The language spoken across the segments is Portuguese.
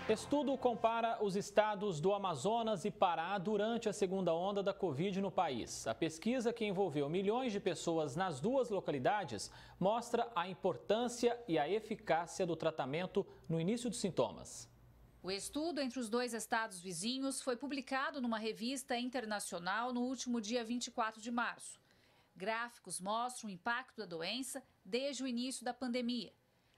Estudo compara os estados do Amazonas e Pará durante a segunda onda da Covid no país. A pesquisa, que envolveu milhões de pessoas nas duas localidades, mostra a importância e a eficácia do tratamento no início dos sintomas. O estudo entre os dois estados vizinhos foi publicado numa revista internacional no último dia 24 de março. Gráficos mostram o impacto da doença desde o início da pandemia.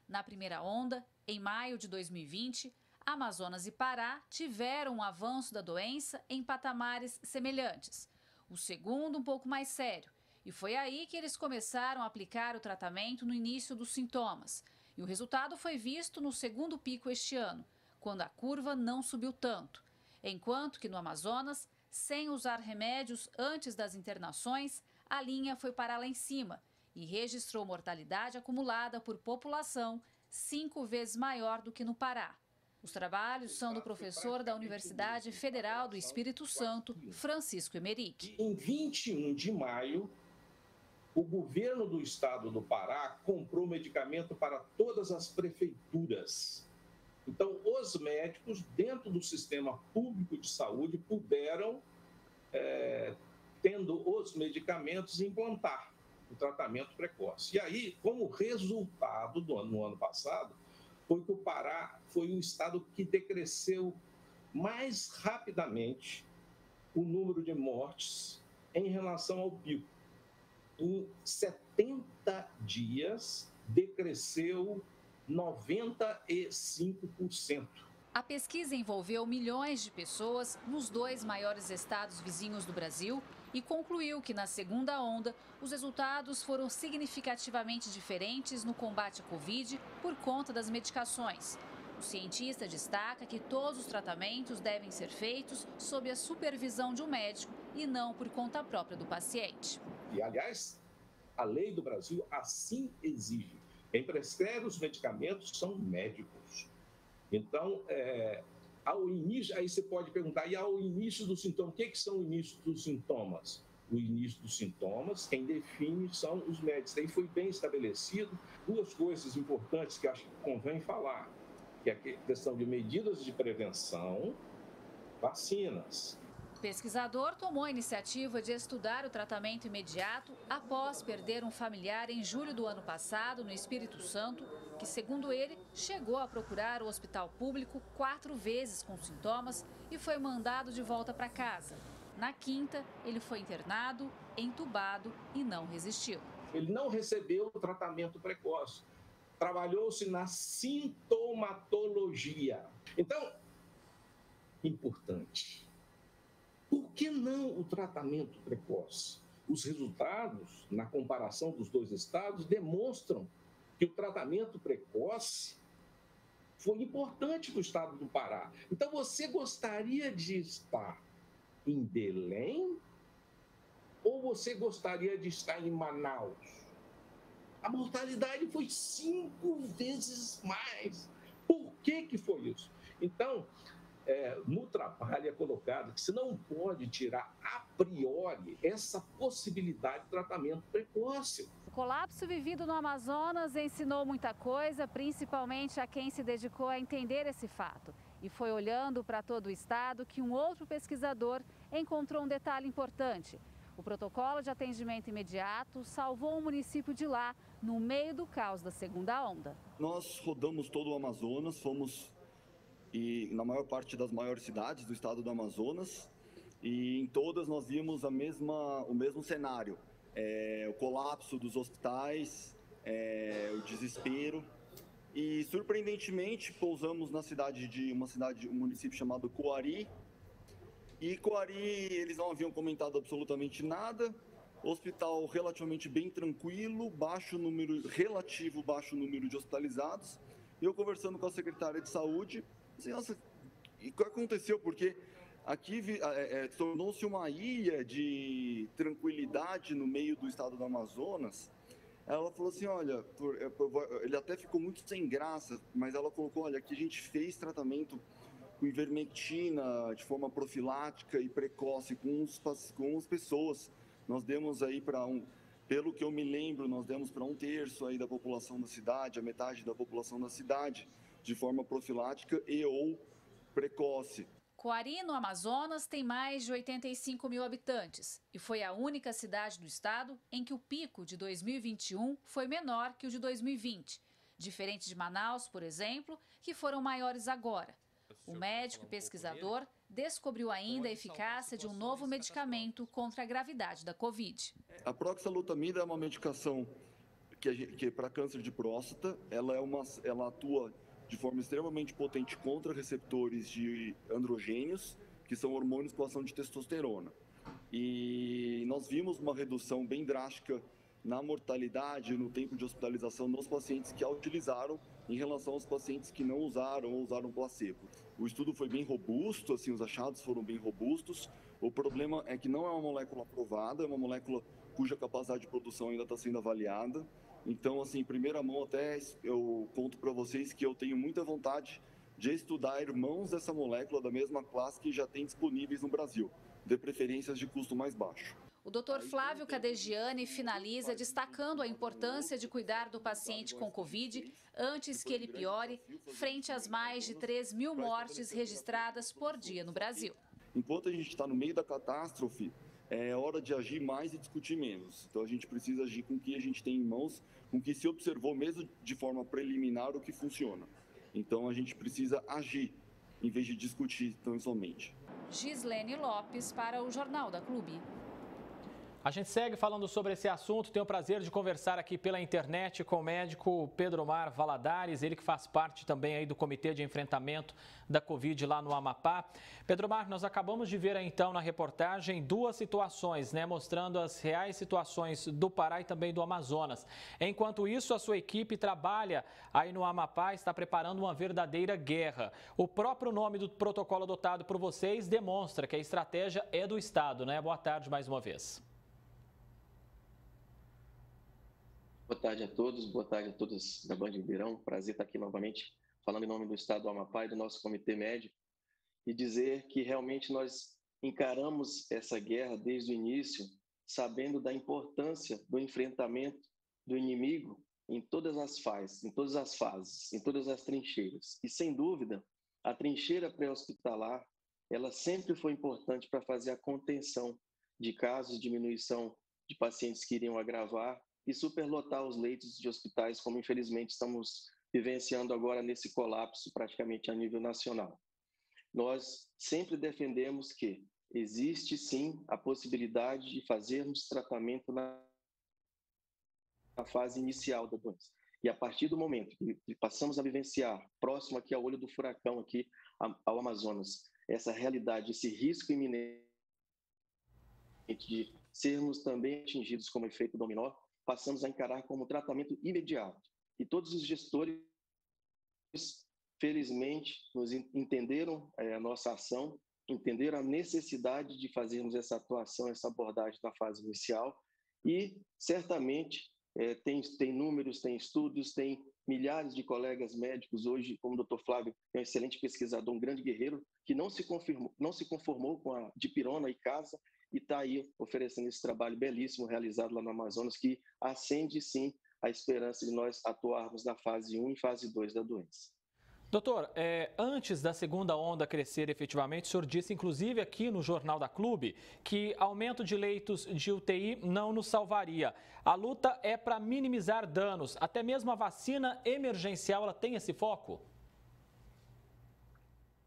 Na primeira onda, em maio de 2020, Amazonas e Pará tiveram um avanço da doença em patamares semelhantes. O segundo, um pouco mais sério. E foi aí que eles começaram a aplicar o tratamento no início dos sintomas. E o resultado foi visto no segundo pico este ano, quando a curva não subiu tanto. Enquanto que no Amazonas, sem usar remédios antes das internações, a linha foi para lá em cima e registrou mortalidade acumulada por população 5 vezes maior do que no Pará. Os trabalhos são do professor da Universidade Federal do Espírito Santo, Francisco Emerick. Em 21 de maio, o governo do estado do Pará comprou medicamento para todas as prefeituras. Então, os médicos, dentro do sistema público de saúde, puderam, tendo os medicamentos, implantar o tratamento precoce. E aí, como resultado no ano passado, foi que o Pará foi o estado que decresceu mais rapidamente o número de mortes em relação ao pico. Em 70 dias, decresceu 95%. A pesquisa envolveu milhões de pessoas nos dois maiores estados vizinhos do Brasil e concluiu que na segunda onda os resultados foram significativamente diferentes no combate à Covid por conta das medicações. O cientista destaca que todos os tratamentos devem ser feitos sob a supervisão de um médico e não por conta própria do paciente. E, aliás, a lei do Brasil assim exige. Quem prescreve os medicamentos são médicos. Então, ao início, aí você pode perguntar, e ao início do sintoma, o que são o início dos sintomas? O início dos sintomas, quem define são os médicos. Aí foi bem estabelecido duas coisas importantes que acho que convém falar, que é a questão de medidas de prevenção, vacinas. O pesquisador tomou a iniciativa de estudar o tratamento imediato após perder um familiar em julho do ano passado no Espírito Santo, que, segundo ele, chegou a procurar o hospital público 4 vezes com sintomas e foi mandado de volta para casa. Na quinta, ele foi internado, entubado e não resistiu. Ele não recebeu o tratamento precoce. Trabalhou-se na sintomatologia. Então, importante. Por que não o tratamento precoce? Os resultados, na comparação dos dois estados, demonstram que o tratamento precoce foi importante para o estado do Pará. Então, você gostaria de estar em Belém ou você gostaria de estar em Manaus? A mortalidade foi 5 vezes mais. Por que foi isso? Então, no trabalho é colocado que se não pode tirar a priori essa possibilidade de tratamento precoce. O colapso vivido no Amazonas ensinou muita coisa, principalmente a quem se dedicou a entender esse fato. E foi olhando para todo o estado que um outro pesquisador encontrou um detalhe importante. O protocolo de atendimento imediato salvou o município de lá no meio do caos da segunda onda. Nós rodamos todo o Amazonas, fomos na maior parte das maiores cidades do estado do Amazonas, e em todas nós vimos o mesmo cenário, o colapso dos hospitais, o desespero, e surpreendentemente pousamos na um município chamado Coari, e Coari eles não haviam comentado absolutamente nada, hospital relativamente bem tranquilo, relativo baixo número de hospitalizados, e eu conversando com a secretária de saúde, assim, nossa, e o que aconteceu? Porque aqui tornou-se uma ilha de tranquilidade no meio do estado do Amazonas. Ela falou assim, olha, ele até ficou muito sem graça, mas ela colocou, olha, aqui a gente fez tratamento com ivermectina de forma profilática e precoce com as pessoas. Nós demos aí pelo que eu me lembro, nós demos para 1/3 aí da população da cidade, a metade da população da cidade, de forma profilática ou precoce. Coari, no Amazonas, tem mais de 85 mil habitantes e foi a única cidade do estado em que o pico de 2021 foi menor que o de 2020, diferente de Manaus, por exemplo, que foram maiores agora. O médico e pesquisador descobriu ainda a eficácia de um novo medicamento contra a gravidade da Covid. A proxalutamida é uma medicação que para câncer de próstata, ela atua de forma extremamente potente contra receptores de androgênios, que são hormônios com ação de testosterona. E nós vimos uma redução bem drástica na mortalidade, no tempo de hospitalização nos pacientes que a utilizaram em relação aos pacientes que não usaram ou usaram placebo. O estudo foi bem robusto, assim, os achados foram bem robustos. O problema é que não é uma molécula aprovada, é uma molécula cuja capacidade de produção ainda está sendo avaliada. Então, assim, em primeira mão, até eu conto para vocês que eu tenho muita vontade de estudar irmãos dessa molécula da mesma classe que já tem disponíveis no Brasil, de preferências de custo mais baixo. O Dr. Flávio Cadegiani finaliza destacando a importância de cuidar do paciente com Covid antes que ele piore, frente às mais de 3 mil mortes registradas por dia no Brasil. Enquanto a gente está no meio da catástrofe, é hora de agir mais e discutir menos. Então a gente precisa agir com o que a gente tem em mãos, com o que se observou mesmo de forma preliminar o que funciona. Então a gente precisa agir, em vez de discutir tão somente. Gislene Lopes para o Jornal da Clube. A gente segue falando sobre esse assunto, tenho o prazer de conversar aqui pela internet com o médico Pedro Mar Valadares, ele que faz parte também aí do Comitê de Enfrentamento da Covid lá no Amapá. Pedro Mar, nós acabamos de ver aí, então na reportagem duas situações, né, mostrando as reais situações do Pará e também do Amazonas. Enquanto isso, a sua equipe trabalha aí no Amapá, está preparando uma verdadeira guerra. O próprio nome do protocolo adotado por vocês demonstra que a estratégia é do Estado, né? Boa tarde mais uma vez. Boa tarde a todos, boa tarde a todos da Band Ribeirão. Prazer estar aqui novamente falando em nome do Estado do Amapá e do nosso Comitê Médico e dizer que realmente nós encaramos essa guerra desde o início, sabendo da importância do enfrentamento do inimigo em todas as fases, em todas as trincheiras. E, sem dúvida, a trincheira pré-hospitalar, ela sempre foi importante para fazer a contenção de casos, diminuição de pacientes que iriam agravar e superlotar os leitos de hospitais, como infelizmente estamos vivenciando agora nesse colapso praticamente a nível nacional. Nós sempre defendemos que existe sim a possibilidade de fazermos tratamento na fase inicial da doença. E a partir do momento que passamos a vivenciar, próximo aqui ao olho do furacão, aqui ao Amazonas, essa realidade, esse risco iminente de sermos também atingidos como efeito dominó, passamos a encarar como tratamento imediato. E todos os gestores, felizmente, nos entenderam a nossa ação, entenderam a necessidade de fazermos essa atuação, essa abordagem na fase inicial e, certamente, tem números, tem estudos, tem milhares de colegas médicos hoje, como o Dr. Flávio, é um excelente pesquisador, um grande guerreiro, que não se conformou com a dipirona e casa, e está aí oferecendo esse trabalho belíssimo realizado lá no Amazonas, que acende, sim, a esperança de nós atuarmos na fase 1 e fase 2 da doença. Doutor, antes da segunda onda crescer efetivamente, o senhor disse, inclusive aqui no Jornal da Clube, que aumento de leitos de UTI não nos salvaria. A luta é para minimizar danos. Até mesmo a vacina emergencial, ela tem esse foco?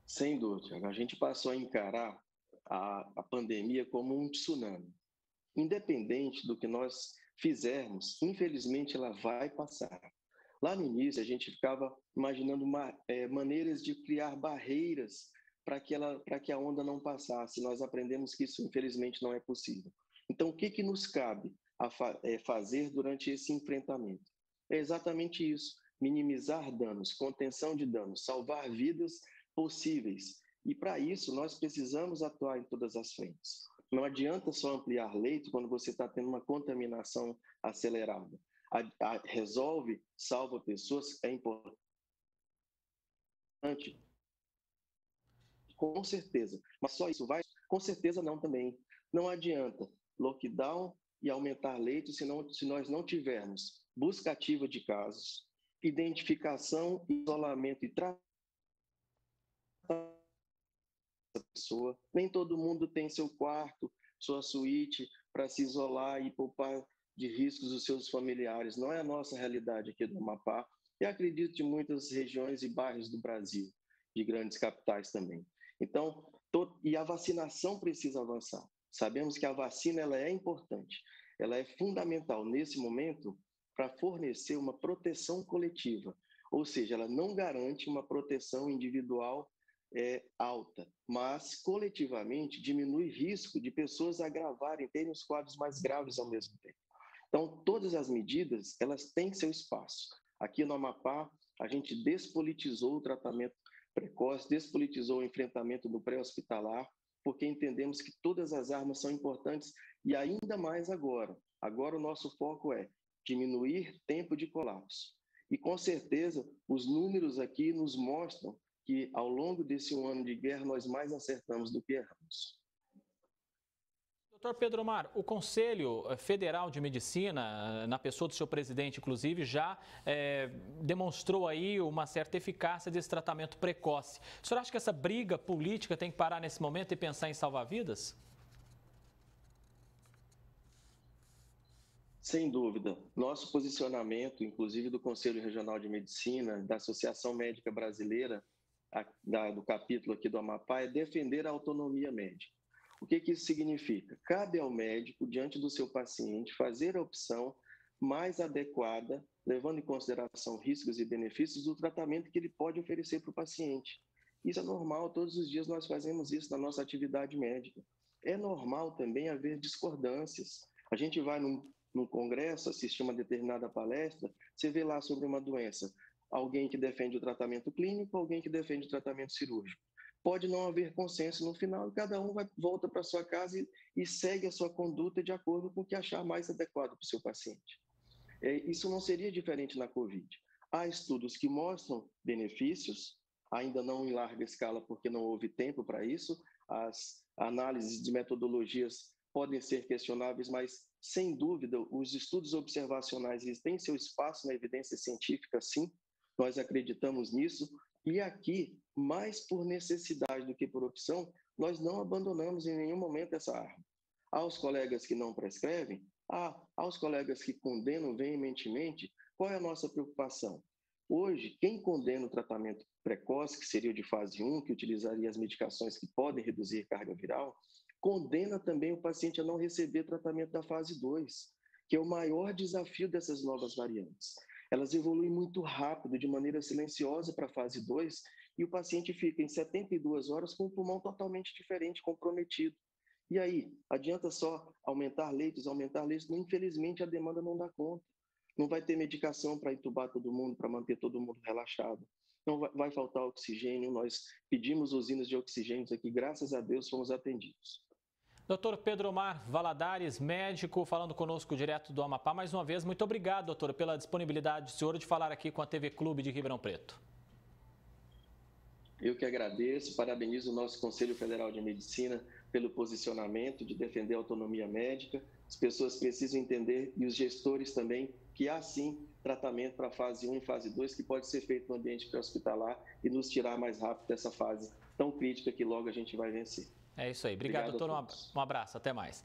Sem dúvida. A gente passou a encarar a pandemia como um tsunami. Independente do que nós fizermos, infelizmente ela vai passar. Lá no início, a gente ficava imaginando maneiras de criar barreiras para que a onda não passasse. Nós aprendemos que isso, infelizmente, não é possível. Então, o que nos cabe fazer durante esse enfrentamento? É exatamente isso, minimizar danos, contenção de danos, salvar vidas possíveis. E, para isso, nós precisamos atuar em todas as frentes. Não adianta só ampliar leito quando você está tendo uma contaminação acelerada. Resolve, salva pessoas, é importante, com certeza. Mas só isso vai? Com certeza não também. Não adianta lockdown e aumentar leitos se nós não tivermos busca ativa de casos, identificação, isolamento e tratamento pessoa. Nem todo mundo tem seu quarto, sua suíte para se isolar e poupar de riscos os seus familiares. Não é a nossa realidade aqui do Amapá. E acredito de muitas regiões e bairros do Brasil, de grandes capitais também. Então, e a vacinação precisa avançar. Sabemos que a vacina ela é importante, ela é fundamental nesse momento para fornecer uma proteção coletiva, ou seja, ela não garante uma proteção individual alta, mas coletivamente diminui risco de pessoas agravarem, terem os quadros mais graves ao mesmo tempo. Então, todas as medidas, elas têm seu espaço. Aqui no Amapá, a gente despolitizou o tratamento precoce, despolitizou o enfrentamento do pré-hospitalar, porque entendemos que todas as armas são importantes e ainda mais agora. Agora o nosso foco é diminuir tempo de colapso. E com certeza os números aqui nos mostram que ao longo desse um ano de guerra nós mais acertamos do que erramos. Doutor Pedro Omar, o Conselho Federal de Medicina, na pessoa do seu presidente, inclusive, já demonstrou aí uma certa eficácia desse tratamento precoce. O senhor acha que essa briga política tem que parar nesse momento e pensar em salvar vidas? Sem dúvida. Nosso posicionamento, inclusive do Conselho Regional de Medicina, da Associação Médica Brasileira, do capítulo aqui do Amapá, é defender a autonomia médica. O que isso significa? Cabe ao médico, diante do seu paciente, fazer a opção mais adequada, levando em consideração riscos e benefícios do tratamento que ele pode oferecer para o paciente. Isso é normal, todos os dias nós fazemos isso na nossa atividade médica. É normal também haver discordâncias. A gente vai num congresso, assistir uma determinada palestra, você vê lá sobre uma doença, alguém que defende o tratamento clínico, alguém que defende o tratamento cirúrgico. Pode não haver consenso no final e cada um volta para sua casa e segue a sua conduta de acordo com o que achar mais adequado para o seu paciente. Isso não seria diferente na Covid. Há estudos que mostram benefícios, ainda não em larga escala porque não houve tempo para isso. As análises de metodologias podem ser questionáveis, mas, sem dúvida, os estudos observacionais têm seu espaço na evidência científica, sim. Nós acreditamos nisso. E aqui, mais por necessidade do que por opção, nós não abandonamos em nenhum momento essa arma. Aos colegas que não prescrevem, aos colegas que condenam veementemente, qual é a nossa preocupação? Hoje, quem condena o tratamento precoce, que seria o de fase 1, que utilizaria as medicações que podem reduzir carga viral, condena também o paciente a não receber tratamento da fase 2, que é o maior desafio dessas novas variantes. Elas evoluem muito rápido, de maneira silenciosa para a fase 2, e o paciente fica em 72 horas com o pulmão totalmente diferente, comprometido. E aí, adianta só aumentar leitos, infelizmente a demanda não dá conta. Não vai ter medicação para entubar todo mundo, para manter todo mundo relaxado. Não vai faltar oxigênio, nós pedimos usinas de oxigênio aqui, graças a Deus fomos atendidos. Doutor Pedro Omar Valadares, médico, falando conosco direto do Amapá. Mais uma vez, muito obrigado, doutor, pela disponibilidade do senhor de falar aqui com a TV Clube de Ribeirão Preto. Eu que agradeço, parabenizo o nosso Conselho Federal de Medicina pelo posicionamento de defender a autonomia médica. As pessoas precisam entender, e os gestores também, que há sim tratamento para fase 1 e fase 2 que pode ser feito no ambiente pré-hospitalar e nos tirar mais rápido dessa fase tão crítica que logo a gente vai vencer. É isso aí. Obrigado, doutor. Um abraço. Até mais.